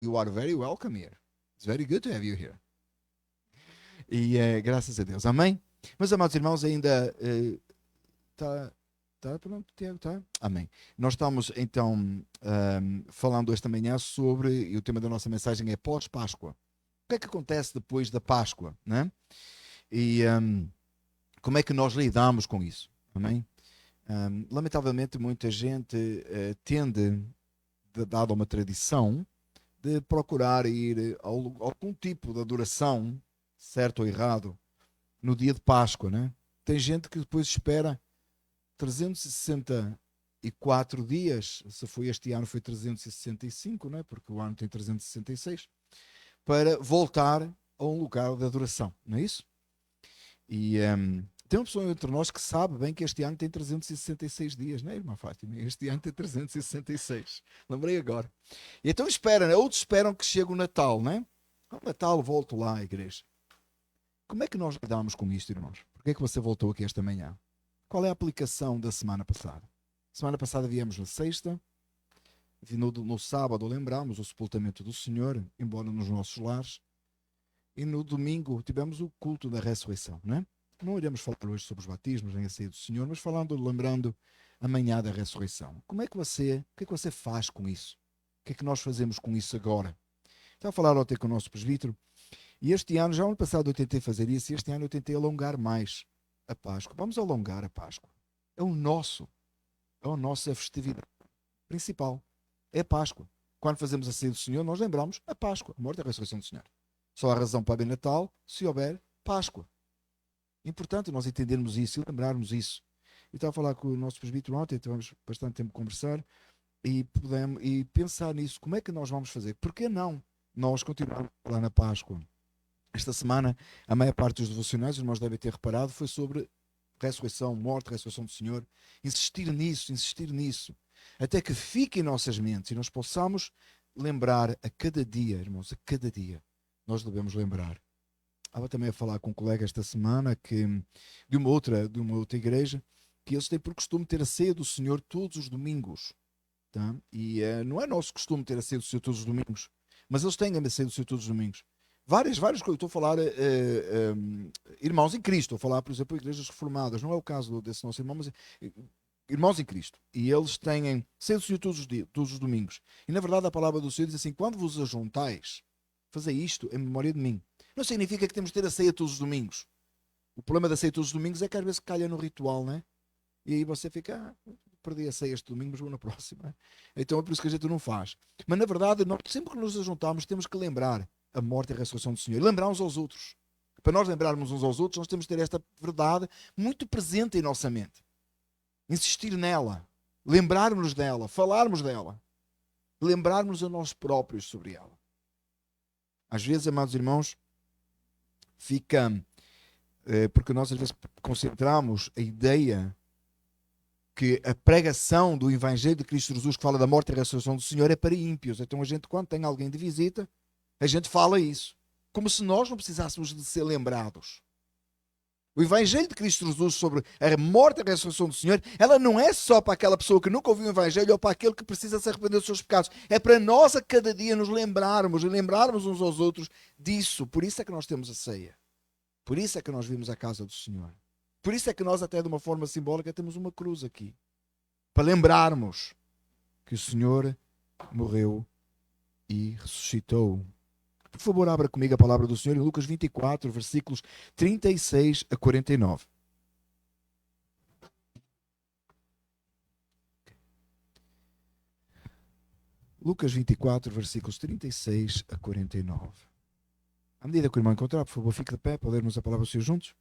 You are very welcome here. It's very good to have you here. E graças a Deus. Amém? Meus amados irmãos, ainda está pronto, Tiago? Está? Amém. Nós estamos então falando esta manhã sobre, e o tema da nossa mensagem é pós-Páscoa. O que é que acontece depois da Páscoa, né? E como é que nós lidamos com isso? Amém? Lamentavelmente, muita gente tende, dada uma tradição, de procurar ir a algum tipo de adoração, certo ou errado, no dia de Páscoa, né? Tem gente que depois espera 364 dias, se foi este ano foi 365, né? Porque o ano tem 366, para voltar a um lugar de adoração, não é isso? E tem uma pessoa entre nós que sabe bem que este ano tem 366 dias, não é, irmã Fátima? Este ano tem 366. Lembrei agora. E então espera, né? Outros esperam que chegue o Natal, não é? O Natal, volto lá à igreja. Como é que nós lidamos com isto, irmãos? Porquê é que você voltou aqui esta manhã? Qual é a aplicação da semana passada? Semana passada viemos na sexta, no sábado lembramos o sepultamento do Senhor, embora nos nossos lares, e no domingo tivemos o culto da ressurreição, não é? Não iremos falar hoje sobre os batismos, nem a ceia do Senhor, mas lembrando a manhã da ressurreição. O que é que você faz com isso? O que é que nós fazemos com isso agora? Estava a falar ontem com o nosso presbítero, e este ano, já ano passado eu tentei fazer isso, e este ano eu tentei alongar mais a Páscoa. Vamos alongar a Páscoa. É a nossa festividade principal. É a Páscoa. Quando fazemos a ceia do Senhor, nós lembramos a Páscoa, a morte e a ressurreição do Senhor. Só há razão para haver Natal se houver Páscoa. É importante nós entendermos isso e lembrarmos isso. Eu estava a falar com o nosso presbítero ontem, tivemos bastante tempo a conversar e pensar nisso. Como é que nós vamos fazer? Por que não nós continuarmos lá na Páscoa? Esta semana, a maior parte dos devocionais, os irmãos devem ter reparado, foi sobre ressurreição, morte, ressurreição do Senhor. Insistir nisso, até que fique em nossas mentes e nós possamos lembrar a cada dia, irmãos, a cada dia, nós devemos lembrar. Estava também a falar com um colega esta semana de uma outra igreja, que eles têm por costume ter a ceia do Senhor todos os domingos. Tá? E não é nosso costume ter a ceia do Senhor todos os domingos, mas eles têm a ceia do Senhor todos os domingos. Várias coisas. Estou a falar irmãos em Cristo. Estou a falar, por exemplo, igrejas reformadas. Não é o caso desse nosso irmão, mas irmãos em Cristo. E eles têm ceia do Senhor todos os domingos. E na verdade a palavra do Senhor diz assim: quando vos ajuntais, fazei isto em memória de mim. Não significa que temos de ter a ceia todos os domingos. O problema da ceia todos os domingos é que às vezes calha no ritual, não é? E aí você fica, perdi a ceia este domingo, mas vou na próxima. Então é por isso que a gente não faz. Mas na verdade, nós, sempre que nos ajuntamos, temos que lembrar a morte e a ressurreição do Senhor. Lembrar uns aos outros. Para nós lembrarmos uns aos outros, nós temos que ter esta verdade muito presente em nossa mente. Insistir nela. Lembrarmos dela. Falarmos dela. Lembrarmos a nós próprios sobre ela. Às vezes, amados irmãos, fica... porque nós às vezes concentramos a ideia que a pregação do Evangelho de Cristo Jesus, que fala da morte e ressurreição do Senhor, é para ímpios. Então a gente, quando tem alguém de visita, a gente fala isso. Como se nós não precisássemos de ser lembrados. O Evangelho de Cristo Jesus sobre a morte e a ressurreição do Senhor, ela não é só para aquela pessoa que nunca ouviu o Evangelho ou para aquele que precisa se arrepender dos seus pecados. É para nós a cada dia nos lembrarmos e lembrarmos uns aos outros disso. Por isso é que nós temos a ceia. Por isso é que nós vimos a casa do Senhor. Por isso é que nós, até de uma forma simbólica, temos uma cruz aqui. Para lembrarmos que o Senhor morreu e ressuscitou. Por favor, abra comigo a palavra do Senhor em Lucas 24, versículos 36 a 49. Lucas 24, versículos 36 a 49. À medida que o irmão encontrar, por favor, fique de pé para lermos a palavra do Senhor juntos.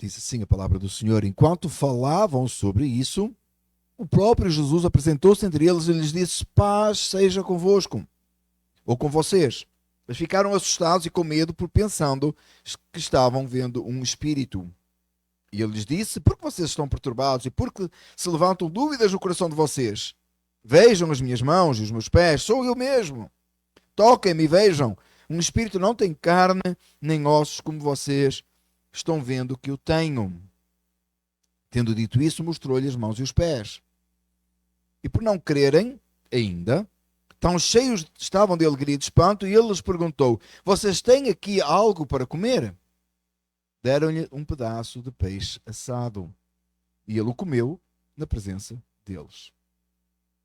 Diz assim a palavra do Senhor: enquanto falavam sobre isso, o próprio Jesus apresentou-se entre eles e lhes disse: paz seja convosco, ou com vocês. Eles ficaram assustados e com medo, por pensando que estavam vendo um espírito. E ele lhes disse: por que vocês estão perturbados e por que se levantam dúvidas no coração de vocês? Vejam as minhas mãos e os meus pés, sou eu mesmo. Toquem-me e vejam. Um espírito não tem carne nem ossos como vocês estão vendo que eu tenho. Tendo dito isso, mostrou-lhe as mãos e os pés. E por não crerem ainda, tão cheios estavam de alegria e de espanto, e ele lhes perguntou: vocês têm aqui algo para comer? Deram-lhe um pedaço de peixe assado, e ele o comeu na presença deles.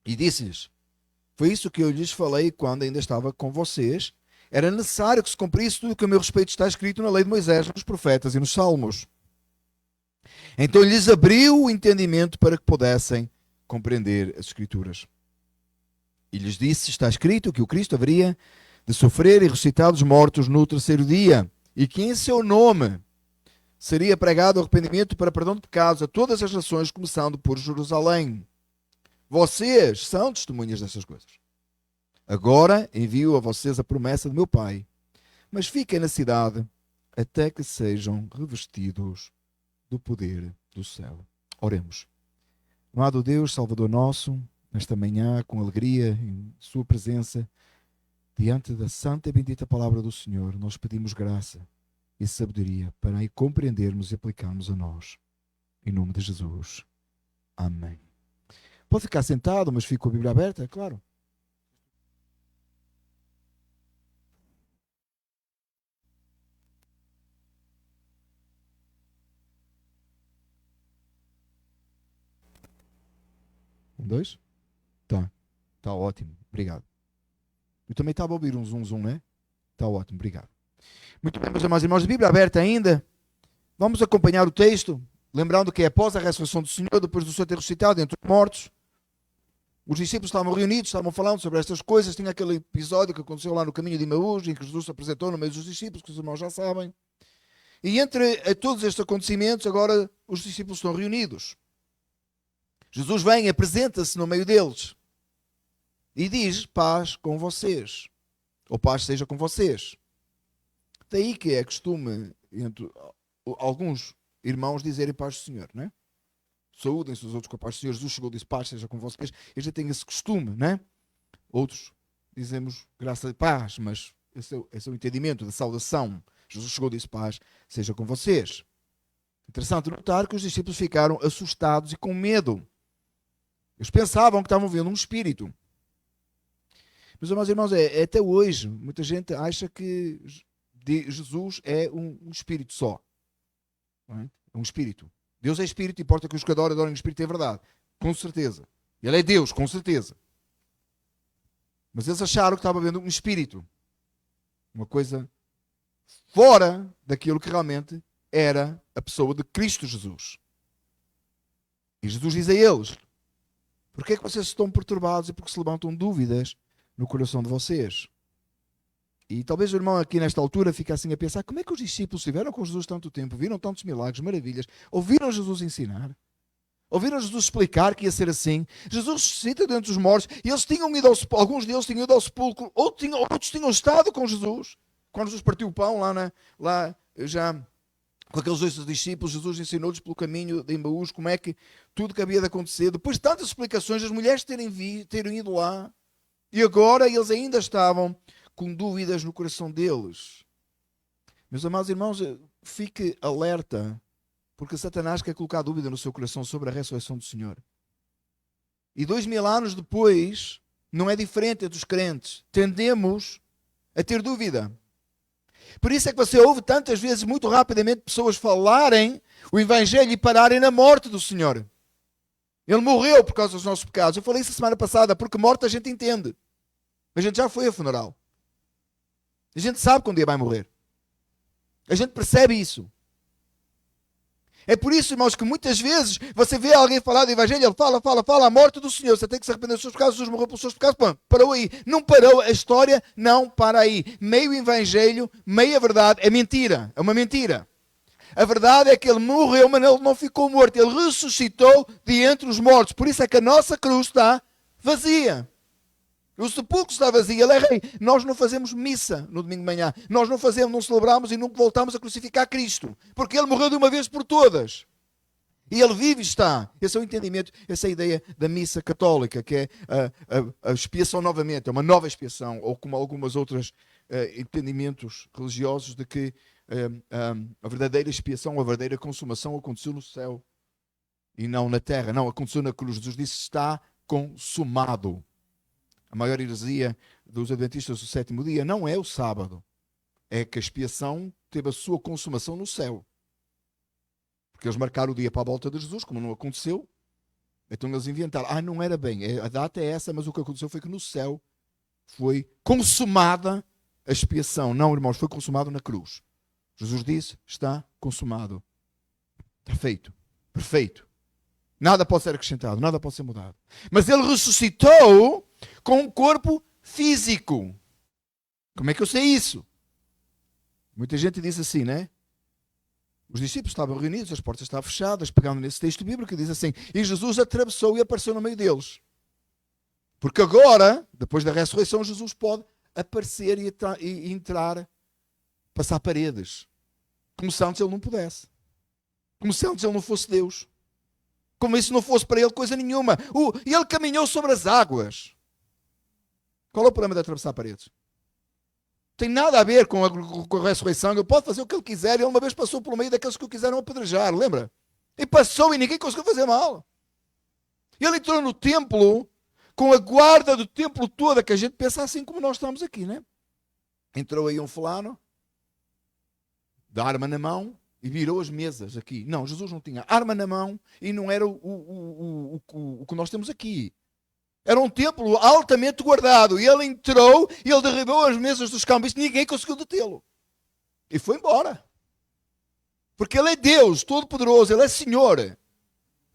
E disse-lhes: foi isso que eu lhes falei quando ainda estava com vocês. Era necessário que se cumprisse tudo o que a meu respeito está escrito na lei de Moisés, nos profetas e nos salmos. Então lhes abriu o entendimento para que pudessem compreender as Escrituras. E lhes disse: está escrito que o Cristo haveria de sofrer e ressuscitar dos mortos no terceiro dia, e que em seu nome seria pregado arrependimento para perdão de pecados a todas as nações, começando por Jerusalém. Vocês são testemunhas dessas coisas. Agora envio a vocês a promessa do meu Pai, mas fiquem na cidade até que sejam revestidos do poder do céu. Oremos. Amado Deus, Salvador nosso, nesta manhã, com alegria em sua presença, diante da santa e bendita palavra do Senhor, nós pedimos graça e sabedoria para aí compreendermos e aplicarmos a nós. Em nome de Jesus. Amém. Pode ficar sentado, mas fica com a Bíblia aberta, é claro. Um, dois? Tá. Tá ótimo. Obrigado. Eu também estava a ouvir um zum, né? Tá ótimo. Obrigado. Muito bem, meus amados irmãos, de Bíblia aberta ainda. Vamos acompanhar o texto, lembrando que após a ressurreição do Senhor, depois do Senhor ter ressuscitado entre os mortos, os discípulos estavam reunidos, estavam falando sobre estas coisas. Tinha aquele episódio que aconteceu lá no caminho de Emaús, em que Jesus se apresentou no meio dos discípulos, que os irmãos já sabem. E entre todos estes acontecimentos, agora os discípulos estão reunidos. Jesus vem, apresenta-se no meio deles e diz: paz com vocês, ou paz seja com vocês. Daí que é costume entre alguns irmãos dizerem paz do Senhor, não é? Saúdem-se os outros com a paz do Senhor. Jesus chegou e disse: paz seja com vocês. Eu já tenho esse costume, não é? Outros dizemos graça de paz, mas esse é o entendimento da saudação. Jesus chegou e disse: paz seja com vocês. Interessante notar que os discípulos ficaram assustados e com medo. Eles pensavam que estavam vendo um espírito. Meus amados irmãos, até hoje, muita gente acha que Jesus é um espírito só. Não é? É um espírito. Deus é espírito, importa que os que adorem o espírito é verdade. Com certeza. Ele é Deus, com certeza. Mas eles acharam que estava vendo um espírito. Uma coisa fora daquilo que realmente era a pessoa de Cristo Jesus. E Jesus diz a eles: porquê é que vocês estão perturbados e porque se levantam dúvidas no coração de vocês? E talvez o irmão aqui nesta altura fique assim a pensar: como é que os discípulos estiveram com Jesus tanto tempo, viram tantos milagres, maravilhas, ouviram Jesus ensinar, ouviram Jesus explicar que ia ser assim, Jesus ressuscita dentre os mortos, e eles tinham ido alguns deles tinham ido ao sepulcro, outros tinham estado com Jesus, quando Jesus partiu o pão lá já com aqueles dois discípulos, Jesus ensinou-lhes pelo caminho de Emaús como é que tudo que havia de acontecer. Depois de tantas explicações, as mulheres terem ido lá, e agora eles ainda estavam com dúvidas no coração deles. Meus amados irmãos, fique alerta, porque Satanás quer colocar dúvida no seu coração sobre a ressurreição do Senhor. E 2000 anos depois, não é diferente entre os crentes. Tendemos a ter dúvida. Por isso é que você ouve tantas vezes, muito rapidamente, pessoas falarem o Evangelho e pararem na morte do Senhor. Ele morreu por causa dos nossos pecados. Eu falei isso a semana passada, porque morte a gente entende. A gente já foi a funeral. A gente sabe que um dia vai morrer. A gente percebe isso. É por isso, irmãos, que muitas vezes você vê alguém falar do Evangelho, ele fala a morte do Senhor, você tem que se arrepender dos seus pecados, Jesus morreu pelos seus pecados, pô, parou aí. Não parou, a história não para aí. Meio Evangelho, meia verdade, é mentira, é uma mentira. A verdade é que ele morreu, mas ele não ficou morto, ele ressuscitou de entre os mortos. Por isso é que a nossa cruz está vazia. O sepulcro está vazio, ele é rei. Nós não fazemos missa no domingo de manhã. Nós não celebramos e nunca voltamos a crucificar Cristo. Porque ele morreu de uma vez por todas. E ele vive e está. Esse é o entendimento, essa é a ideia da missa católica, que é a expiação novamente, é uma nova expiação, ou como algumas outras entendimentos religiosos de que a verdadeira expiação, a verdadeira consumação aconteceu no céu e não na terra. Não, aconteceu na cruz. Jesus disse: está consumado. A maior heresia dos adventistas do sétimo dia não é o sábado. É que a expiação teve a sua consumação no céu. Porque eles marcaram o dia para a volta de Jesus, como não aconteceu. Então eles inventaram. Não era bem. A data é essa, mas o que aconteceu foi que no céu foi consumada a expiação. Não, irmãos, foi consumado na cruz. Jesus disse: está consumado. Está feito. Perfeito. Nada pode ser acrescentado, nada pode ser mudado. Mas ele ressuscitou com um corpo físico. Como é que eu sei isso? Muita gente diz assim, né? Os discípulos estavam reunidos, as portas estavam fechadas, pegando nesse texto bíblico que diz assim: e Jesus atravessou e apareceu no meio deles. Porque agora, depois da ressurreição, Jesus pode aparecer e entrar, passar paredes. Como se antes ele não pudesse. Como se antes ele não fosse Deus. Como isso não fosse para ele coisa nenhuma. E ele caminhou sobre as águas. Qual é o problema de atravessar paredes? Tem nada a ver com a ressurreição. Ele pode fazer o que ele quiser. Ele uma vez passou pelo meio daqueles que o quiseram apedrejar, lembra? E passou e ninguém conseguiu fazer mal. Ele entrou no templo com a guarda do templo toda, que a gente pensa assim como nós estamos aqui, né? Entrou aí um fulano, da arma na mão, e virou as mesas aqui. Não, Jesus não tinha arma na mão e não era o que nós temos aqui. Era um templo altamente guardado. E ele entrou e ele derribou as mesas dos cambistas e ninguém conseguiu detê-lo. E foi embora. Porque ele é Deus, todo-poderoso, ele é Senhor.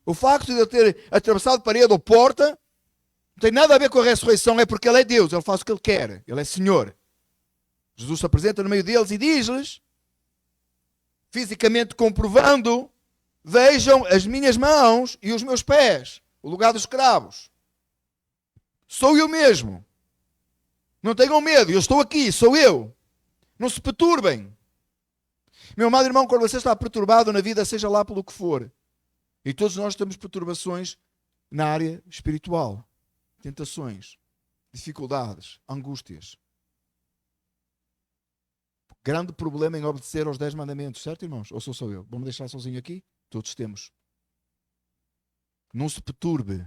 O facto de ele ter atravessado parede ou porta não tem nada a ver com a ressurreição, é porque ele é Deus, ele faz o que ele quer, ele é Senhor. Jesus se apresenta no meio deles e diz-lhes, fisicamente comprovando: vejam as minhas mãos e os meus pés, o lugar dos cravos. Sou eu mesmo. Não tenham medo, eu estou aqui, sou eu. Não se perturbem. Meu amado irmão, quando você está perturbado na vida, seja lá pelo que for, e todos nós temos perturbações na área espiritual, tentações, dificuldades, angústias. Grande problema em obedecer aos 10 mandamentos, certo, irmãos? Ou sou eu? Vamos deixar sozinho aqui? Todos temos. Não se perturbe.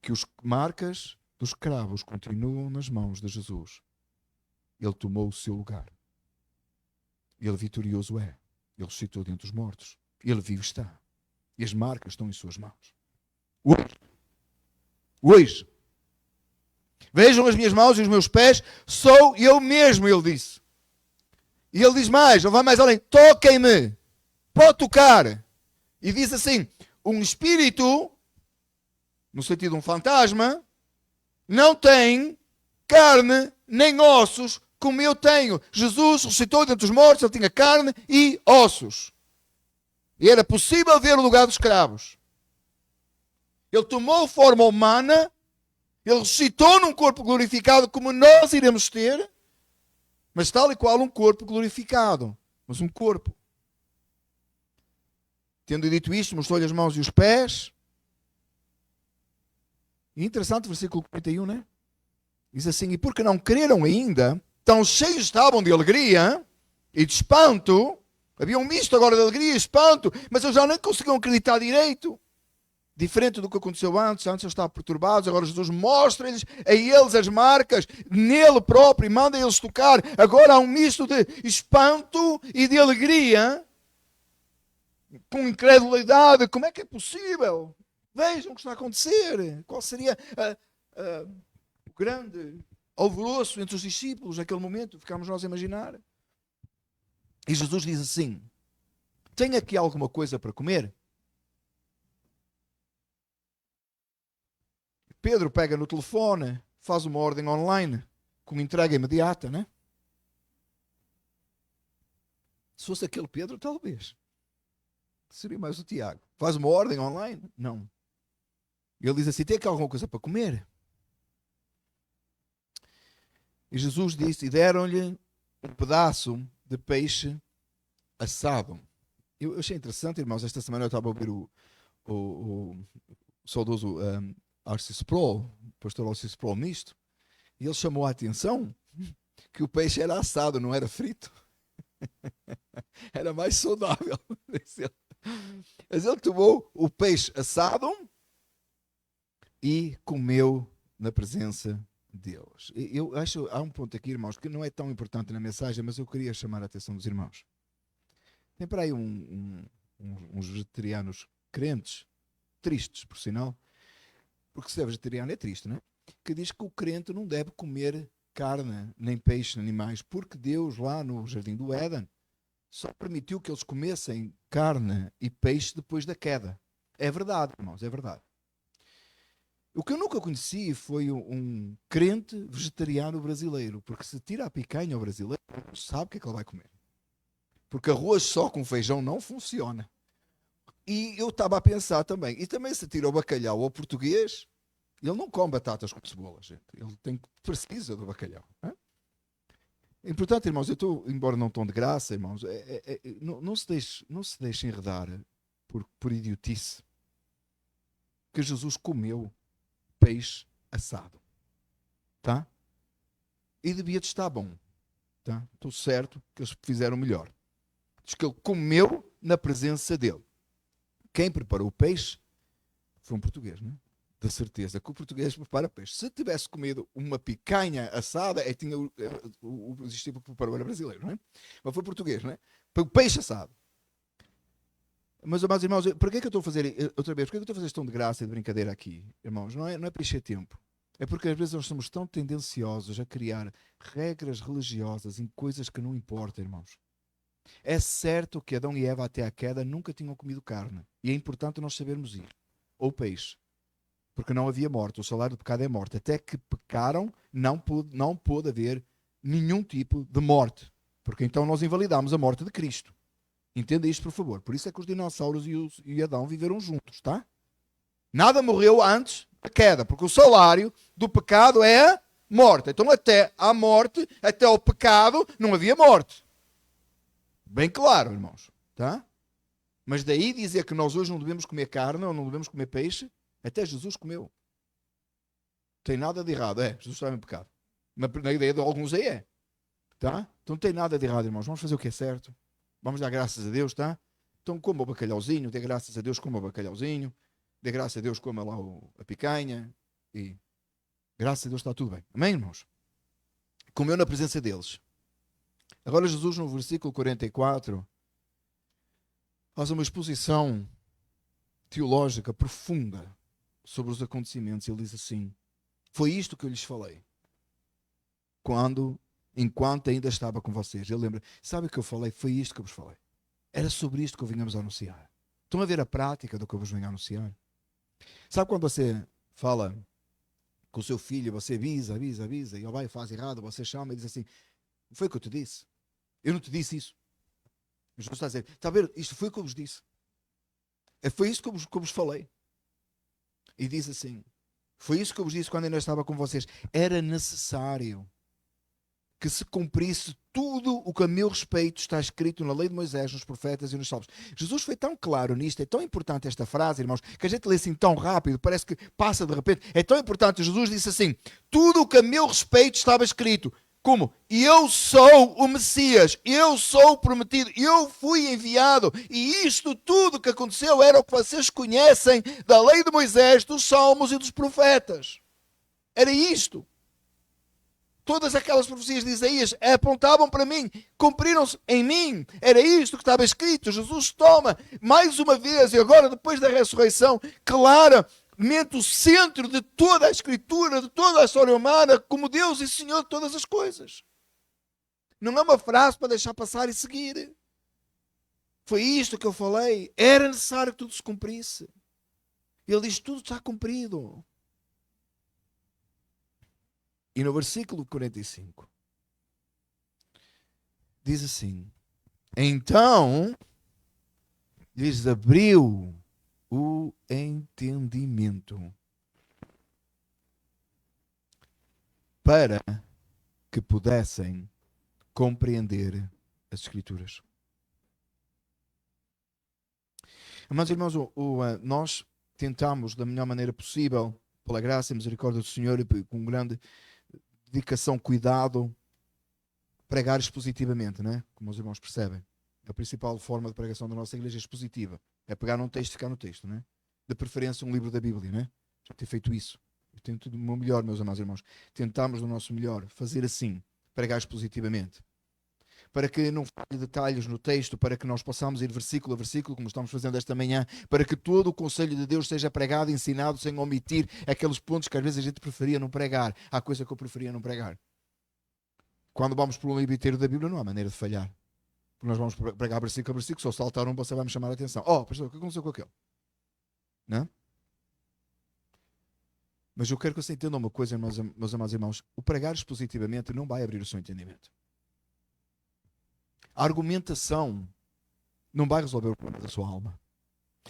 Que os marcas dos cravos continuam nas mãos de Jesus. Ele tomou o seu lugar. Ele vitorioso é. Ele ressuscitou dentre os mortos. Ele vivo está. E as marcas estão em suas mãos. Hoje. Vejam as minhas mãos e os meus pés. Sou eu mesmo, ele disse. E ele diz mais, ele vai mais além. Toquem-me. Pode tocar. E diz assim, um espírito, no sentido de um fantasma, não tem carne nem ossos como eu tenho. Jesus ressuscitou dentre os mortos, ele tinha carne e ossos. E era possível ver o lugar dos cravos. Ele tomou forma humana, ele ressuscitou num corpo glorificado como nós iremos ter, mas tal e qual um corpo glorificado. Mas um corpo. Tendo dito isto, mostrou-lhe as mãos e os pés. E interessante o versículo 41, né? Diz assim, e porque não creram ainda, tão cheios estavam de alegria e de espanto. Havia um misto agora de alegria e espanto, mas eles já nem conseguiam acreditar direito. Diferente do que aconteceu antes eles estavam perturbados, agora Jesus mostra-lhes a eles as marcas, nele próprio, e manda eles tocar. Agora há um misto de espanto e de alegria, com incredulidade. Como é que é possível? Vejam o que está a acontecer. Qual seria o grande alvoroço entre os discípulos naquele momento? Ficámos nós a imaginar. E Jesus diz assim, tem aqui alguma coisa para comer? Pedro pega no telefone, faz uma ordem online, com entrega imediata, né? Se fosse aquele Pedro, talvez. Seria mais o Tiago. Faz uma ordem online? Não. Ele diz assim, tem aqui alguma coisa para comer? E Jesus disse, e deram-lhe um pedaço de peixe assado. Eu achei interessante, irmãos, esta semana eu estava a ouvir o saudoso R.C. Sproul, o pastor R.C. Sproul nisto, e ele chamou a atenção que o peixe era assado, não era frito. Era mais saudável. Mas ele tomou o peixe assado e comeu na presença de Deus. Eu acho, há um ponto aqui, irmãos, que não é tão importante na mensagem, mas eu queria chamar a atenção dos irmãos. Tem para aí uns vegetarianos crentes, tristes, por sinal, porque ser vegetariano é triste, não é? Que diz que o crente não deve comer carne, nem peixe, nem animais, porque Deus lá no Jardim do Éden só permitiu que eles comessem carne e peixe depois da queda. É verdade, irmãos, é verdade. O que eu nunca conheci foi um crente vegetariano brasileiro, porque se tira a picanha ao brasileiro, não sabe o que é que ele vai comer. Porque arroz só com feijão não funciona. E eu estava a pensar também, e também se tira o bacalhau ao português, ele não come batatas com cebola, gente. Ele precisa do bacalhau. É importante, irmãos, eu estou, embora não tão de graça, irmãos, não se deixe enredar por idiotice que Jesus comeu peixe assado, tá? E devia de estar bom, tá? Estou certo que eles fizeram melhor. Diz que ele comeu na presença dele. Quem preparou o peixe foi um português, não é? De certeza que o português prepara peixe. Se tivesse comido uma picanha assada, os tipos que preparou era brasileiro, não é? Mas foi português, não é? Foi o peixe assado. Mas, irmãos, por que é que eu estou a fazer, outra vez, por que é que eu estou a fazer este tom de graça e de brincadeira aqui, irmãos? Não é para encher tempo. É porque às vezes nós somos tão tendenciosos a criar regras religiosas em coisas que não importam, irmãos. É certo que Adão e Eva até à queda nunca tinham comido carne. E é importante nós sabermos ir. Ou peixe. Porque não havia morte. O salário do pecado é morte. Até que pecaram, não pôde haver nenhum tipo de morte. Porque então nós invalidamos a morte de Cristo. Entenda isto, por favor. Por isso é que os dinossauros e Adão viveram juntos, tá? Nada morreu antes da queda. Porque o salário do pecado é morte. Então até à morte, até ao pecado, não havia morte. Bem claro, irmãos, tá? Mas daí dizer que nós hoje não devemos comer carne ou não devemos comer peixe, até Jesus comeu. Não tem nada de errado, Jesus estava em pecado. Mas na ideia de alguns aí é, tá? Então não tem nada de errado, irmãos. Vamos fazer o que é certo. Vamos dar graças a Deus, tá? Então coma o bacalhauzinho, dê graças a Deus, coma o bacalhauzinho, dê graças a Deus, coma lá a picanha e graças a Deus está tudo bem. Amém, irmãos? Comeu na presença deles. Agora Jesus no versículo 44 faz uma exposição teológica profunda sobre os acontecimentos. Ele diz assim: foi isto que eu lhes falei enquanto ainda estava com vocês. Ele lembra, sabe o que eu falei? Foi isto que eu vos falei. Era sobre isto que eu vinha-vos anunciar. Estão a ver a prática do que eu vos venho a anunciar? Sabe quando você fala com o seu filho, você avisa, e ele vai e faz errado, você chama e diz assim: foi o que eu te disse. Eu não te disse isso. Mas você está a dizer, está a ver, isto foi o que eu vos disse. Foi isso que eu vos falei. E diz assim: foi isso que eu vos disse quando ainda estava com vocês. Era necessário que se cumprisse tudo o que a meu respeito está escrito na lei de Moisés, nos profetas e nos salmos. Jesus foi tão claro nisto, é tão importante esta frase, irmãos, que a gente lê assim tão rápido, parece que passa de repente. É tão importante, Jesus disse assim: tudo o que a meu respeito estava escrito. Como? Eu sou o Messias, eu sou o prometido, eu fui enviado, e isto tudo que aconteceu era o que vocês conhecem da lei de Moisés, dos salmos e dos profetas. Era isto. Todas aquelas profecias de Isaías apontavam para mim, cumpriram-se em mim. Era isto que estava escrito. Jesus toma mais uma vez, e agora depois da ressurreição, claramente o centro de toda a Escritura, de toda a história humana, como Deus e Senhor de todas as coisas. Não é uma frase para deixar passar e seguir. Foi isto que eu falei. Era necessário que tudo se cumprisse. Ele diz: tudo está cumprido. E no versículo 45 diz assim: então lhes abriu o entendimento para que pudessem compreender as Escrituras. Mas, irmãos, nós tentamos da melhor maneira possível, pela graça e misericórdia do Senhor, e com grande dedicação, cuidado, pregar expositivamente, não é? Como os irmãos percebem. A principal forma de pregação da nossa igreja é expositiva. É pegar num texto e ficar no texto, não é? De preferência um livro da Bíblia, não é? Já ter feito isso. Eu tento do meu melhor, meus amados irmãos. Tentamos do nosso melhor fazer assim, pregar expositivamente. Para que não falhe detalhes no texto, para que nós possamos ir versículo a versículo, como estamos fazendo esta manhã, para que todo o conselho de Deus seja pregado e ensinado sem omitir aqueles pontos que às vezes a gente preferia não pregar. Há coisa que eu preferia não pregar. Quando vamos por um livro inteiro da Bíblia, não há maneira de falhar. Porque nós vamos pregar versículo a versículo, só saltar um, você vai me chamar a atenção. Oh, pastor, o que aconteceu com aquele? Não? Mas eu quero que você entenda uma coisa, meus amados irmãos. O pregar expositivamente não vai abrir o seu entendimento. A argumentação não vai resolver o problema da sua alma.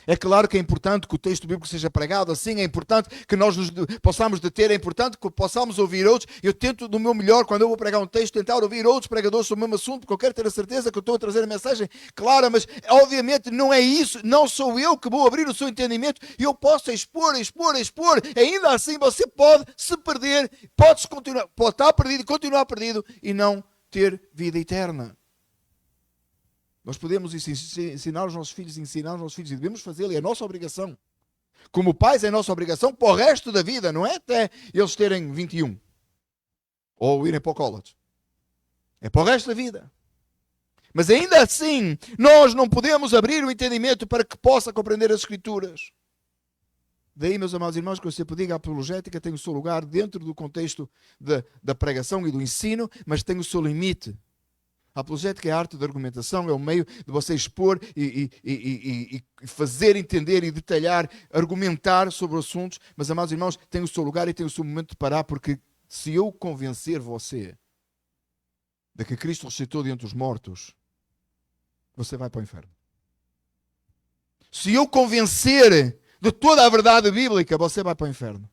É claro que é importante que o texto bíblico seja pregado, assim é importante que nós nos possamos deter, é importante que possamos ouvir outros. Eu tento do meu melhor, quando eu vou pregar um texto, tentar ouvir outros pregadores sobre o mesmo assunto, porque eu quero ter a certeza que eu estou a trazer a mensagem clara, mas obviamente não é isso, não sou eu que vou abrir o seu entendimento, e eu posso expor, ainda assim você pode se perder, pode estar perdido, continuar perdido e não ter vida eterna. Nós podemos ensinar os nossos filhos, e devemos fazê-lo, é a nossa obrigação. Como pais, é a nossa obrigação para o resto da vida, não é até eles terem 21 ou irem para o college. É para o resto da vida. Mas ainda assim, nós não podemos abrir o entendimento para que possa compreender as Escrituras. Daí, meus amados irmãos, que eu sempre digo, a apologética tem o seu lugar dentro do contexto da pregação e do ensino, mas tem o seu limite. A apologética é a arte da argumentação, é o meio de você expor e fazer entender e detalhar, argumentar sobre assuntos, mas, amados irmãos, tem o seu lugar e tem o seu momento de parar, porque se eu convencer você de que Cristo ressuscitou de entre os mortos, você vai para o inferno. Se eu convencer de toda a verdade bíblica, você vai para o inferno.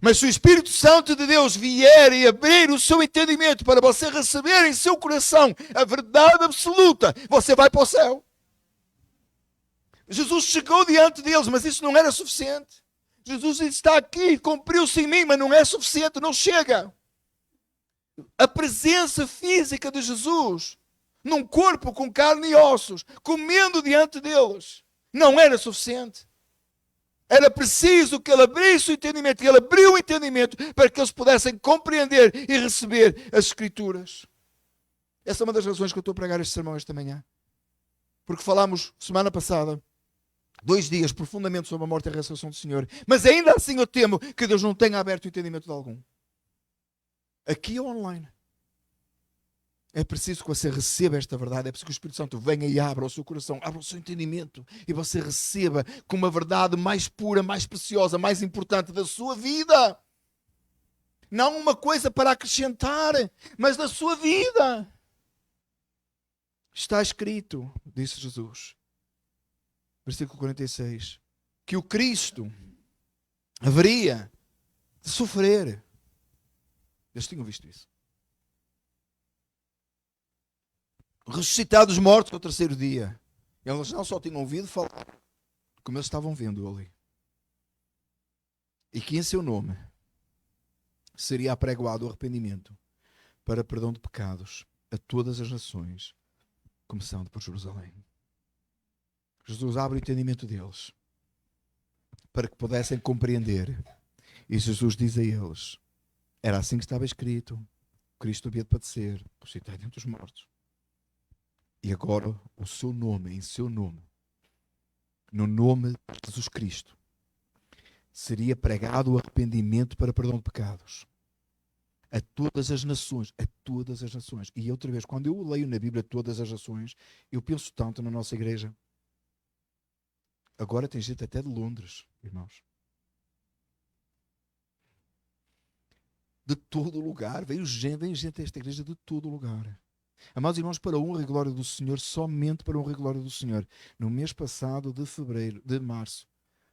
Mas se o Espírito Santo de Deus vier e abrir o seu entendimento para você receber em seu coração a verdade absoluta, você vai para o céu. Jesus chegou diante deles, mas isso não era suficiente. Jesus está aqui, cumpriu-se em mim, mas não é suficiente, não chega. A presença física de Jesus num corpo com carne e ossos, comendo diante deles, não era suficiente. Era preciso que ele abrisse o entendimento, e ele abriu o entendimento para que eles pudessem compreender e receber as Escrituras. Essa é uma das razões que eu estou a pregar este sermão esta manhã. Porque falámos semana passada, 2 dias, profundamente sobre a morte e a ressurreição do Senhor. Mas ainda assim eu temo que Deus não tenha aberto o entendimento de algum. Aqui ou online. É preciso que você receba esta verdade, é preciso que o Espírito Santo venha e abra o seu coração, abra o seu entendimento e você receba como a verdade mais pura, mais preciosa, mais importante da sua vida. Não uma coisa para acrescentar, mas da sua vida. Está escrito, disse Jesus, versículo 46, que o Cristo haveria de sofrer. Eles tinham visto isso. Ressuscitar dos mortos ao 3º dia. Eles não só tinham ouvido falar, como eles estavam vendo ali. E que em seu nome seria apregoado o arrependimento para perdão de pecados a todas as nações, começando por Jerusalém. Jesus abre o entendimento deles para que pudessem compreender. E Jesus diz a eles, era assim que estava escrito, Cristo havia de padecer, ressuscitar dentre os mortos. E agora o seu nome, em seu nome, no nome de Jesus Cristo, seria pregado o arrependimento para perdão de pecados a todas as nações, a todas as nações. E outra vez, quando eu leio na Bíblia todas as nações, eu penso tanto na nossa igreja. Agora tem gente até de Londres, irmãos. De todo lugar, vem gente a esta igreja de todo lugar. Amados irmãos, para a honra e glória do Senhor, somente para a honra e glória do Senhor. No mês passado de março,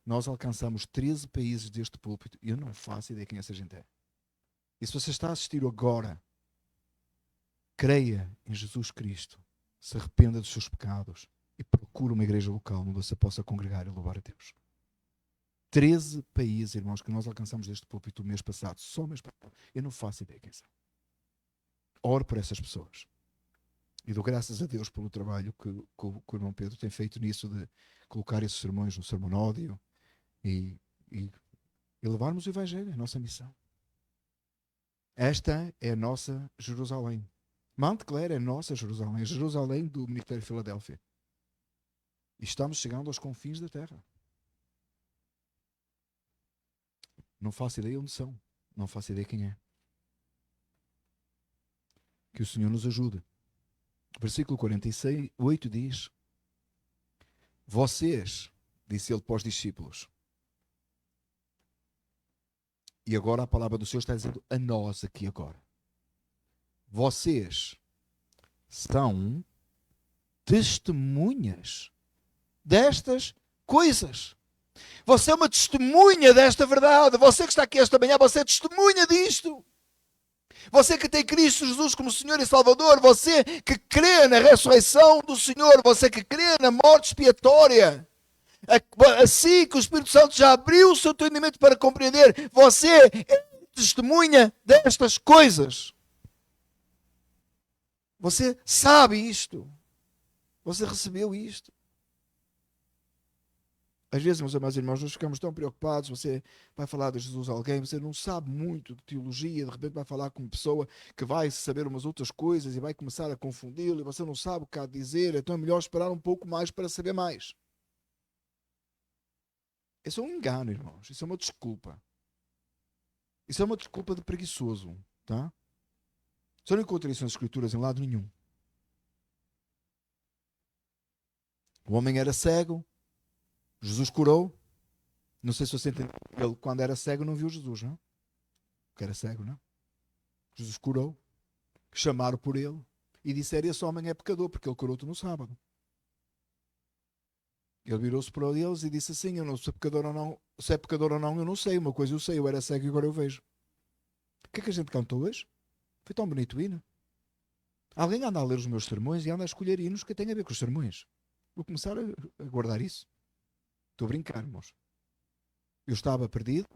nós alcançamos 13 países deste púlpito. E eu não faço ideia quem essa gente é. E se você está a assistir agora, creia em Jesus Cristo, se arrependa dos seus pecados e procure uma igreja local onde você possa congregar e louvar a Deus. 13 países, irmãos, que nós alcançamos deste púlpito o mês passado. Só o mês passado. Eu não faço ideia quem são. oro por essas pessoas. E dou graças a Deus pelo trabalho que o irmão Pedro tem feito nisso, de colocar esses sermões no sermonódio e levarmos o Evangelho, é a nossa missão. Esta é a nossa Jerusalém. Mount Clare é a nossa Jerusalém, a Jerusalém do Ministério de Filadélfia. E estamos chegando aos confins da terra. Não faço ideia onde são. Não faço ideia quem é. Que o Senhor nos ajude. Versículo 48 diz: vocês, disse ele para os discípulos, e agora a palavra do Senhor está dizendo a nós aqui agora, vocês são testemunhas destas coisas. Você é uma testemunha desta verdade. Você que está aqui esta manhã, você é testemunha disto. Você que tem Cristo Jesus como Senhor e Salvador, você que crê na ressurreição do Senhor, você que crê na morte expiatória, assim que o Espírito Santo já abriu o seu entendimento para compreender, você é testemunha destas coisas. Você sabe isto. Você recebeu isto. Às vezes, meus amados irmãos, nós ficamos tão preocupados. Você vai falar de Jesus a alguém, você não sabe muito de teologia, de repente vai falar com uma pessoa que vai saber umas outras coisas e vai começar a confundi-lo e você não sabe o que há de dizer, então é melhor esperar um pouco mais para saber mais. Isso é um engano, irmãos. Isso é uma desculpa. Isso é uma desculpa de preguiçoso, tá? Você não encontra isso nas Escrituras em lado nenhum. O homem era cego, Jesus curou. Não sei se você entende. Ele, quando era cego, não viu Jesus, não? Porque era cego, não? Jesus curou. Chamaram por ele e disseram: esse homem é pecador, porque ele curou-te no sábado. Ele virou-se para eles e disse assim: eu não sou pecador ou não. Se é pecador ou não, eu não sei. Uma coisa eu sei, eu era cego e agora eu vejo. O que é que a gente cantou hoje? Foi tão bonito o hino. Alguém anda a ler os meus sermões e anda a escolher hinos que têm a ver com os sermões. Vou começar a guardar isso. Estou a brincar, irmãos. Eu estava perdido.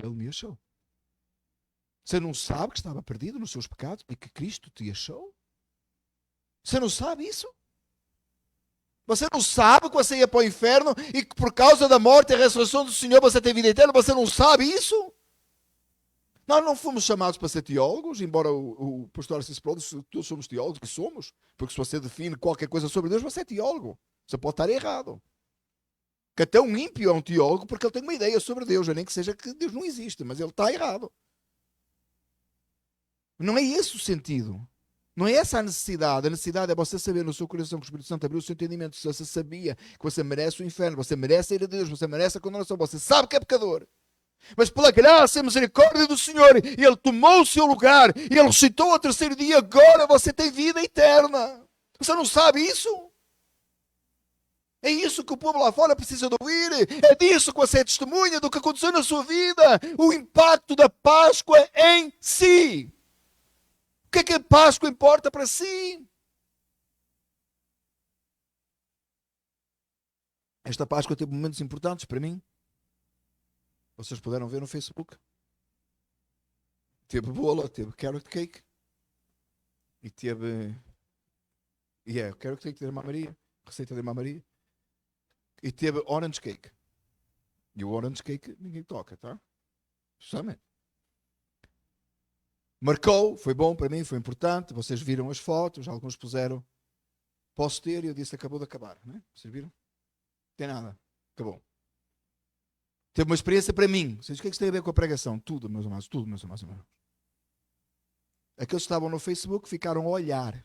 Ele me achou. Você não sabe que estava perdido nos seus pecados e que Cristo te achou? Você não sabe isso? Você não sabe que você ia para o inferno e que por causa da morte e a ressurreição do Senhor você tem vida eterna? Você não sabe isso? Nós não fomos chamados para ser teólogos, embora o pastor Assis Pro disse: todos somos teólogos, que somos, porque se você define qualquer coisa sobre Deus, você é teólogo. Você pode estar errado. Que até um ímpio é um teólogo porque ele tem uma ideia sobre Deus, nem que seja que Deus não existe, mas ele está errado. Não é esse o sentido. Não é essa a necessidade. A necessidade é você saber no seu coração que o Espírito Santo abriu o seu entendimento. Se você sabia que você merece o inferno, você merece a ira de Deus, você merece a condenação, você sabe que é pecador. Mas pela graça e misericórdia do Senhor, Ele tomou o seu lugar, e Ele ressuscitou ao terceiro dia, agora você tem vida eterna. Você não sabe isso? É isso que o povo lá fora precisa de ouvir. É disso que você é testemunha, do que aconteceu na sua vida. O impacto da Páscoa em si. O que é que a Páscoa importa para si? Esta Páscoa teve momentos importantes para mim. Vocês puderam ver no Facebook. Teve bola, teve carrot cake. E teve... carrot cake de Irmã Maria. Receita de Irmã Maria. E teve orange cake. E o orange cake ninguém toca, tá? Justamente. Marcou, foi bom para mim, foi importante. Vocês viram as fotos, alguns puseram. Posso ter? E eu disse: acabou de acabar, né? Vocês viram? Não tem nada, acabou. Teve uma experiência para mim. Vocês, o que é que isso tem a ver com a pregação? Tudo, meus amados, tudo, meus amados. Aqueles que estavam no Facebook ficaram a olhar.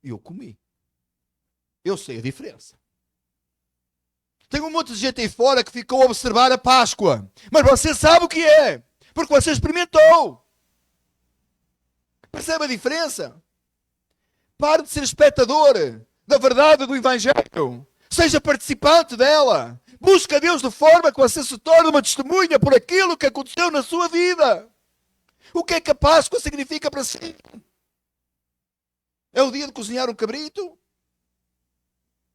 E eu comi. Eu sei a diferença. Tem um monte de gente aí fora que ficou a observar a Páscoa. Mas você sabe o que é. Porque você experimentou. Percebe a diferença? Pare de ser espectador da verdade do Evangelho. Seja participante dela. Busque a Deus de forma que você se torne uma testemunha por aquilo que aconteceu na sua vida. O que é que a Páscoa significa para si? É o dia de cozinhar um cabrito?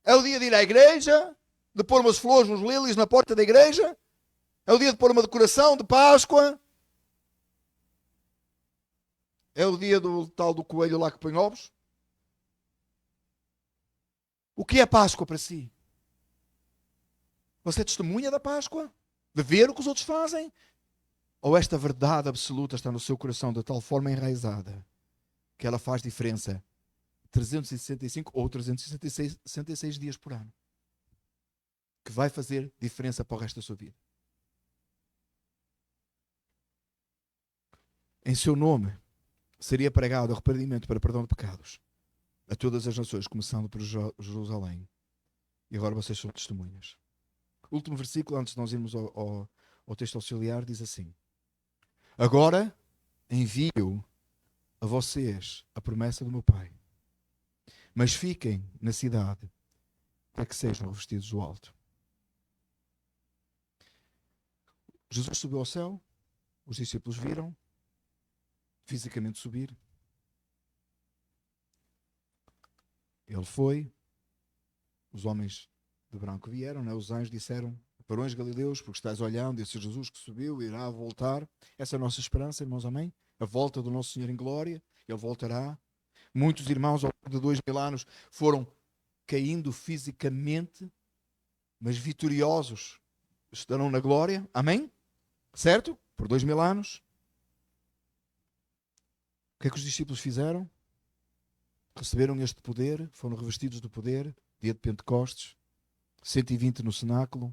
É o dia de ir à igreja? De pôr umas flores, uns lírios na porta da igreja? É o dia de pôr uma decoração de Páscoa? É o dia do tal do coelho lá que põe ovos? O que é Páscoa para si? Você é testemunha da Páscoa? De ver o que os outros fazem? Ou esta verdade absoluta está no seu coração de tal forma enraizada que ela faz diferença 365 ou 366 dias por ano? Que vai fazer diferença para o resto da sua vida. Em seu nome seria pregado arrependimento para perdão de pecados a todas as nações, começando por Jerusalém. E agora vocês são testemunhas. O último versículo, antes de nós irmos ao texto auxiliar, diz assim: agora envio a vocês a promessa do meu Pai, mas fiquem na cidade para que sejam revestidos do alto. Jesus subiu ao céu, os discípulos viram fisicamente subir. Ele foi, os homens de branco vieram, né? Os anjos disseram: varões galileus, porque estáis olhando esse Jesus que subiu irá voltar. Essa é a nossa esperança, irmãos, amém? A volta do nosso Senhor em glória, Ele voltará. Muitos irmãos ao longo de 2000 anos foram caindo fisicamente, mas vitoriosos estarão na glória, amém? Certo? Por 2000 anos. O que é que os discípulos fizeram? Receberam este poder, foram revestidos do poder, dia de Pentecostes, 120 no cenáculo,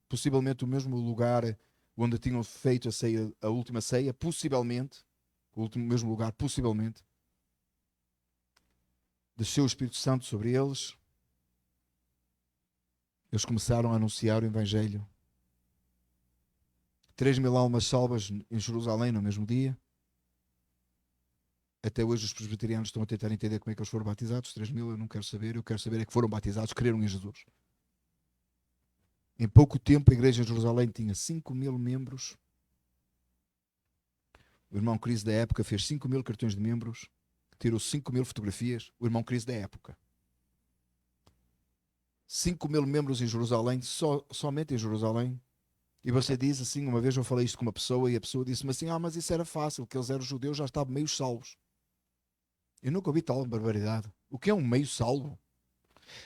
possivelmente o mesmo lugar onde tinham feito a ceia, a última ceia, possivelmente, o mesmo lugar, possivelmente. Desceu o Espírito Santo sobre eles. Eles começaram a anunciar o Evangelho. 3.000 almas salvas em Jerusalém no mesmo dia. Até hoje os presbiterianos estão a tentar entender como é que eles foram batizados. 3.000 eu não quero saber. Eu quero saber é que foram batizados, creram em Jesus. Em pouco tempo a igreja em Jerusalém tinha 5.000 membros. O irmão Cris da época fez 5.000 cartões de membros. Tirou 5.000 fotografias. O irmão Cris da época. 5.000 membros em Jerusalém, somente em Jerusalém. E você diz assim, uma vez eu falei isto com uma pessoa e a pessoa disse-me assim: mas isso era fácil, que eles eram judeus, já estavam meio salvos. Eu nunca ouvi tal barbaridade. O que é um meio salvo?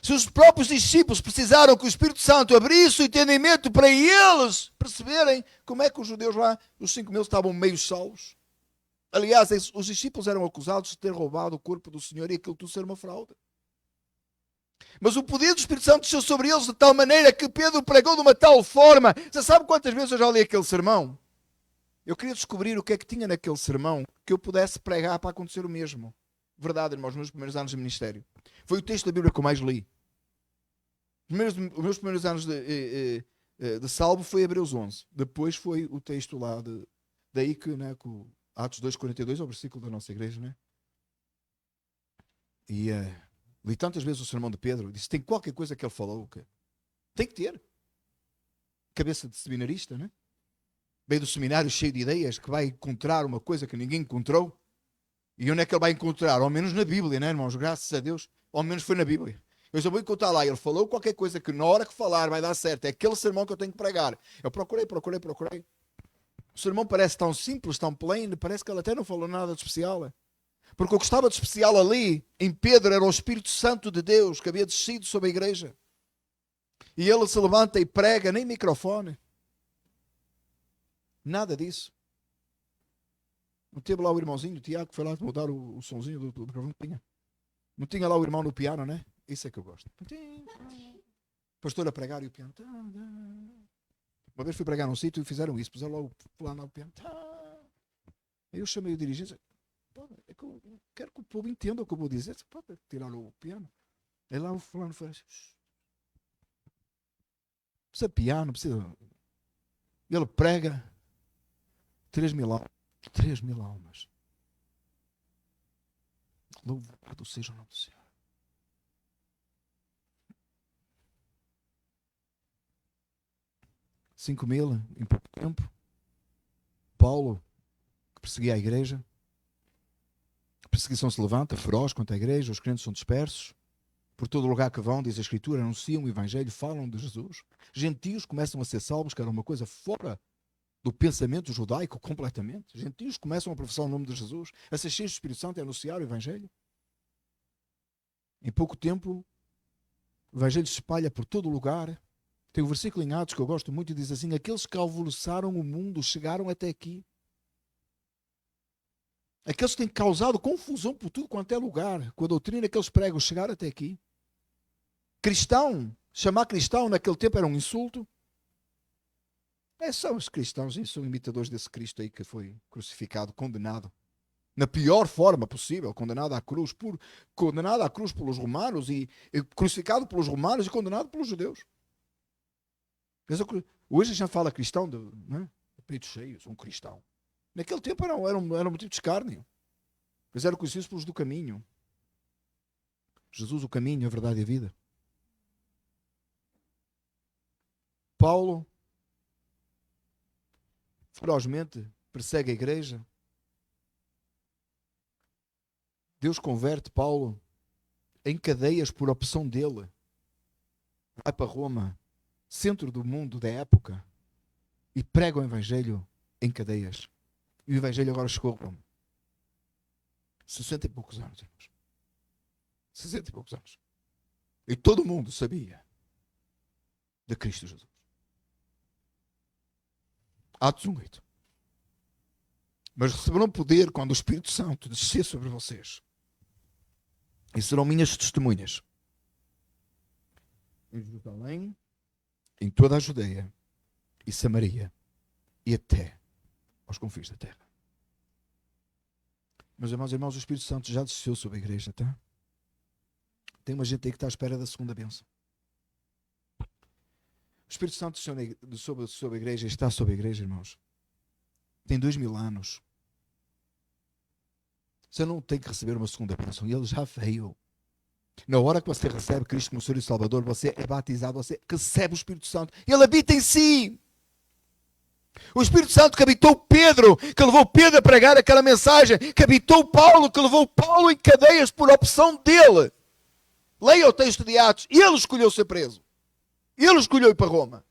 Se os próprios discípulos precisaram que o Espírito Santo abrisse o entendimento para eles perceberem como é que os judeus lá, os 5.000 estavam meio salvos. Aliás, os discípulos eram acusados de ter roubado o corpo do Senhor e aquilo tudo ser uma fraude. Mas o poder do Espírito Santo desceu sobre eles de tal maneira que Pedro pregou de uma tal forma. Você sabe quantas vezes eu já li aquele sermão? Eu queria descobrir o que é que tinha naquele sermão que eu pudesse pregar para acontecer o mesmo. Verdade, irmãos, nos meus primeiros anos de ministério. Foi o texto da Bíblia que eu mais li. Os meus primeiros anos de salvo foi Hebreus 11. Depois foi o texto lá, daí que, né, com Atos 2,42 é o versículo da nossa igreja, né? E li tantas vezes o sermão de Pedro, disse: tem qualquer coisa que ele falou que tem que ter. Cabeça de seminarista, né? Veio do seminário cheio de ideias, que vai encontrar uma coisa que ninguém encontrou. E onde é que ele vai encontrar? Ao menos na Bíblia, né, irmãos? Graças a Deus, ao menos foi na Bíblia. Eu já vou encontrar lá. Ele falou qualquer coisa que na hora que falar vai dar certo. É aquele sermão que eu tenho que pregar. Eu procurei. O sermão parece tão simples, tão plain, parece que ele até não falou nada de especial. Porque o que estava de especial ali, em Pedro, era o Espírito Santo de Deus que havia descido sobre a igreja. E ele se levanta e prega, nem microfone. Nada disso. Não teve lá o irmãozinho, o Tiago, que foi lá mudar o sonzinho do microfone? Não tinha lá o irmão no piano, né? Isso é que eu gosto. Pastor a pregar e o piano. Uma vez fui pregar num sítio e fizeram isso. Puseram lá o fulano no piano. Aí eu chamei o dirigente. É que eu quero que o povo entenda o que eu vou dizer. Você pode tirar o piano? Aí lá o fulano foi assim. Precisa piano, precisa. E ele prega 3.000 almas. 3.000 almas. Louvado seja o nome do Senhor. Cinco mil em pouco tempo. Paulo, que perseguia a igreja. A perseguição se levanta, feroz contra a igreja. Os crentes são dispersos. Por todo lugar que vão, diz a Escritura, anunciam o Evangelho, falam de Jesus. Gentios começam a ser salvos, que era uma coisa fora do pensamento judaico completamente. Gentios começam a professar o nome de Jesus, a ser cheios do Espírito Santo e a anunciar o Evangelho. Em pouco tempo, o Evangelho se espalha por todo o lugar. Tem um versículo em Atos que eu gosto muito e diz assim: aqueles que alvoroçaram o mundo chegaram até aqui. Aqueles que têm causado confusão por tudo quanto é lugar, com a doutrina que eles pregam, chegaram até aqui. Cristão, chamar cristão naquele tempo era um insulto. São os cristãos, são imitadores desse Cristo aí que foi crucificado, condenado, na pior forma possível, condenado à cruz pelos romanos e crucificado pelos romanos e condenado pelos judeus. Hoje a gente fala cristão de peito cheio, sou um cristão. Naquele tempo era um motivo de escárnio. Eles eram conhecidos pelos do caminho. Jesus, o caminho, a verdade e a vida. Paulo ferozmente persegue a igreja. Deus converte Paulo em cadeias por opção dele. Vai para Roma, centro do mundo da época, e prega o Evangelho em cadeias. E o Evangelho agora chegou a Roma. 60 e poucos anos, irmãos. 60 e poucos anos. E todo mundo sabia de Cristo Jesus. Atos 1:8. Mas receberão poder quando o Espírito Santo descer sobre vocês. E serão minhas testemunhas. Em Jerusalém, em toda a Judeia e Samaria e até aos confins da terra. Meus irmãos e irmãs, o Espírito Santo já desceu sobre a igreja, tá? Tem uma gente aí que está à espera da segunda bênção. O Espírito Santo desceu sobre a igreja, está sobre a igreja, irmãos. Tem 2000 anos. Você não tem que receber uma segunda bênção. E ele já veio. Na hora que você recebe Cristo como Senhor e Salvador, você é batizado, você recebe o Espírito Santo. Ele habita em si. O Espírito Santo que habitou Pedro, que levou Pedro a pregar aquela mensagem, que habitou Paulo, que levou Paulo em cadeias por opção dele. Leia o texto de Atos. Ele escolheu ser preso. Ele escolheu ir para Roma.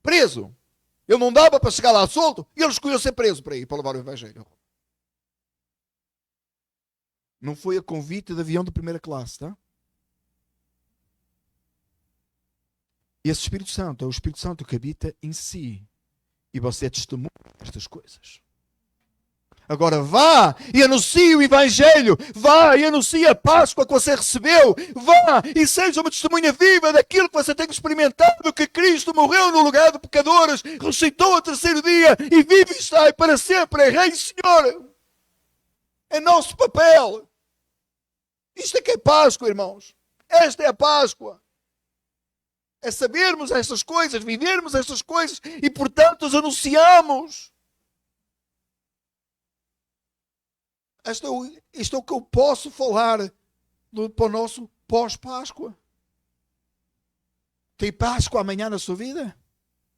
Preso. Ele não dava para chegar lá solto. Ele escolheu ser preso para ir, para levar o Evangelho. Não foi a convite de avião de primeira classe, tá? Esse Espírito Santo é o Espírito Santo que habita em si. E você é testemunha destas coisas. Agora vá e anuncie o Evangelho. Vá e anuncie a Páscoa que você recebeu. Vá e seja uma testemunha viva daquilo que você tem experimentado, que Cristo morreu no lugar de pecadores, ressuscitou ao terceiro dia e vive e está para sempre. É Rei e Senhor. É nosso papel. Isto é que é Páscoa, irmãos. Esta é a Páscoa. É sabermos estas coisas, vivermos estas coisas e, portanto, as anunciamos. Isto é o que eu posso falar para o nosso pós-Páscoa. Tem Páscoa amanhã na sua vida?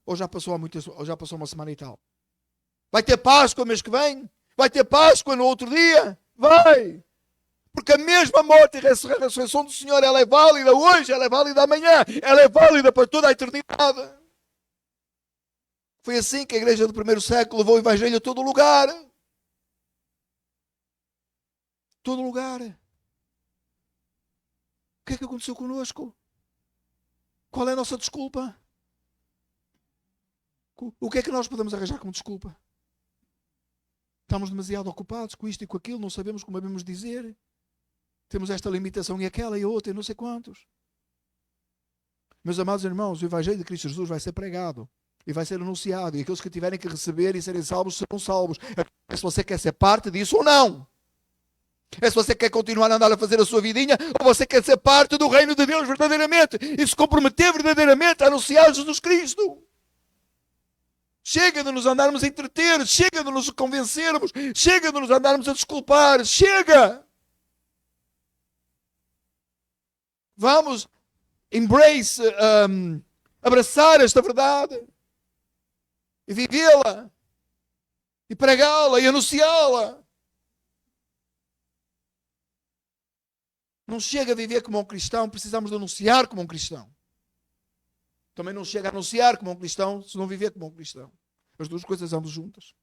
Ou já passou uma semana e tal? Vai ter Páscoa mês que vem? Vai ter Páscoa no outro dia? Vai! Porque a mesma morte e ressurreição do Senhor, ela é válida hoje, ela é válida amanhã, ela é válida para toda a eternidade. Foi assim que a igreja do primeiro século levou o Evangelho a todo lugar. Todo lugar. O que é que aconteceu connosco? Qual é a nossa desculpa? O que é que nós podemos arranjar como desculpa? Estamos demasiado ocupados com isto e com aquilo, não sabemos como devemos dizer. Temos esta limitação e aquela e outra e não sei quantos. Meus amados irmãos, o Evangelho de Cristo Jesus vai ser pregado e vai ser anunciado. E aqueles que tiverem que receber e serem salvos, serão salvos. É se você quer ser parte disso ou não. É se você quer continuar a andar a fazer a sua vidinha ou você quer ser parte do reino de Deus verdadeiramente e se comprometer verdadeiramente a anunciar Jesus Cristo. Chega de nos andarmos a entreter, chega de nos convencermos, chega de nos andarmos a desculpar, chega! Vamos abraçar esta verdade e vivê-la e pregá-la e anunciá-la. Não chega a viver como um cristão, precisamos de anunciar como um cristão. Também não chega a anunciar como um cristão se não viver como um cristão. As duas coisas andam juntas.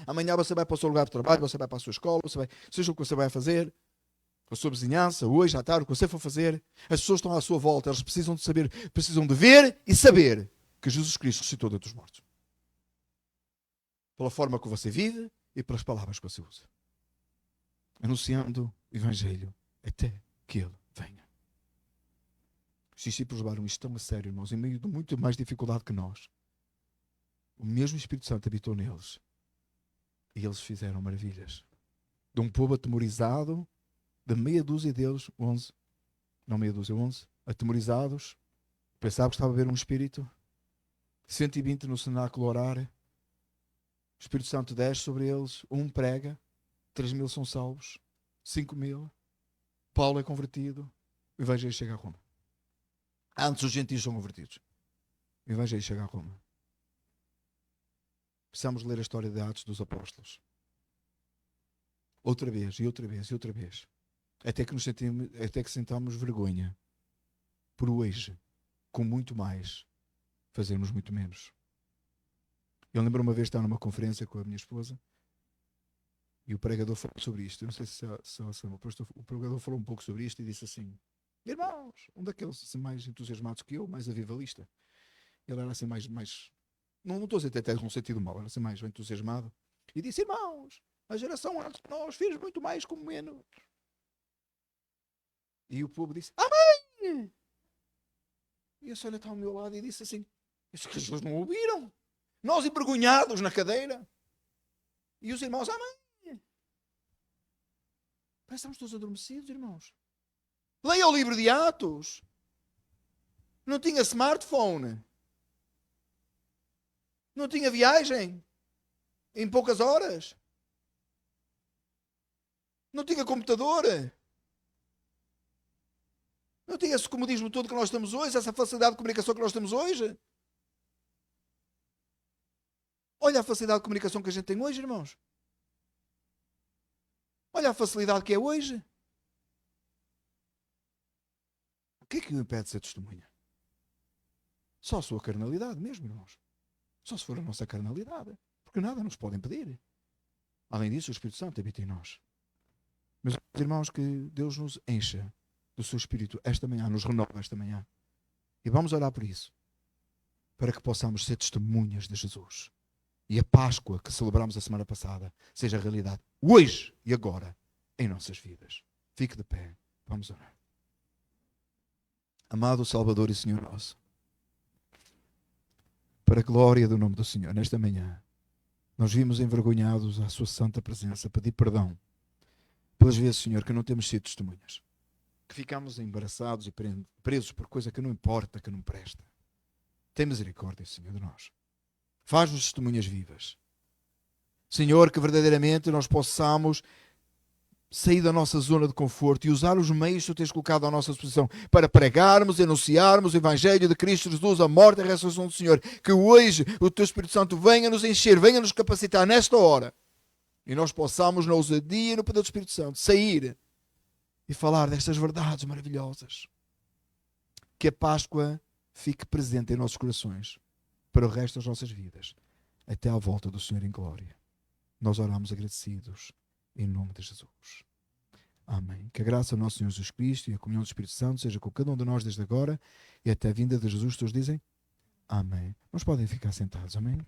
Amanhã você vai para o seu lugar de trabalho, você vai para a sua escola, seja o que você vai fazer, a sua vizinhança, hoje, à tarde, o que você for fazer, as pessoas estão à sua volta, elas precisam de saber, precisam de ver e saber que Jesus Cristo ressuscitou dentre os mortos. Pela forma que você vive e pelas palavras que você usa. Anunciando o Evangelho até que Ele venha. Os discípulos levaram isto tão a sério, irmãos, em meio de muito mais dificuldade que nós. O mesmo Espírito Santo habitou neles. E eles fizeram maravilhas. De um povo atemorizado, de meia dúzia deles, 11, não meia dúzia, 11, atemorizados, pensavam que estava a ver um Espírito. 120 no cenáculo orar. O Espírito Santo desce sobre eles, um prega, 3.000 são salvos, 5.000. Paulo é convertido, o Evangelho chega a Roma. Antes os gentios são convertidos. O Evangelho chega a Roma. Precisamos ler a história de Atos dos Apóstolos. Outra vez, e outra vez, e outra vez. Até que sentamos vergonha. Por hoje, com muito mais, fazermos muito menos. Eu lembro uma vez de estar numa conferência com a minha esposa e o pregador falou sobre isto. Eu não sei se o pregador falou um pouco sobre isto e disse assim: irmãos, um daqueles assim, mais entusiasmados que eu, mais avivalista. Ele era assim mais não estou a dizer até num sentido mau, era assim mais entusiasmado. E disse: irmãos, a geração antes de nós fez muito mais com menos. E o povo disse: amém! E a senhora está ao meu lado e disse assim: isso que as pessoas não ouviram. Nós envergonhados na cadeira. E os irmãos: amém! Parece que estamos todos adormecidos, irmãos. Leia o livro de Atos. Não tinha smartphone. Não tinha viagem. Em poucas horas. Não tinha computador. Não tinha esse comodismo todo que nós temos hoje, essa facilidade de comunicação que nós temos hoje. Olha a facilidade de comunicação que a gente tem hoje, irmãos. Olha a facilidade que é hoje. O que é que o impede de ser testemunha? Só a sua carnalidade mesmo, irmãos. Só se for a nossa carnalidade. Porque nada nos pode impedir. Além disso, o Espírito Santo habita em nós. Meus irmãos, que Deus nos encha do seu Espírito esta manhã, nos renova esta manhã. E vamos orar por isso. Para que possamos ser testemunhas de Jesus. E a Páscoa que celebramos a semana passada seja realidade hoje e agora em nossas vidas. Fique de pé. Vamos orar. Amado Salvador e Senhor nosso, para a glória do nome do Senhor, nesta manhã, nós vimos envergonhados à sua santa presença, pedir perdão pelas vezes, Senhor, que não temos sido testemunhas, que ficamos embaraçados e presos por coisa que não importa, que não presta. Tem misericórdia, Senhor, de nós. Faz-nos testemunhas vivas. Senhor, que verdadeiramente nós possamos sair da nossa zona de conforto e usar os meios que Tu tens colocado à nossa disposição para pregarmos e anunciarmos o Evangelho de Cristo Jesus, a morte e a ressurreição do Senhor. Que hoje o Teu Espírito Santo venha nos encher, venha nos capacitar nesta hora e nós possamos, na ousadia e no poder do Espírito Santo, sair e falar destas verdades maravilhosas. Que a Páscoa fique presente em nossos corações para o resto das nossas vidas, até à volta do Senhor em glória. Nós oramos agradecidos em nome de Jesus. Amém. Que a graça do nosso Senhor Jesus Cristo e a comunhão do Espírito Santo seja com cada um de nós desde agora e até a vinda de Jesus. Todos dizem amém. Nós podem ficar sentados. Amém.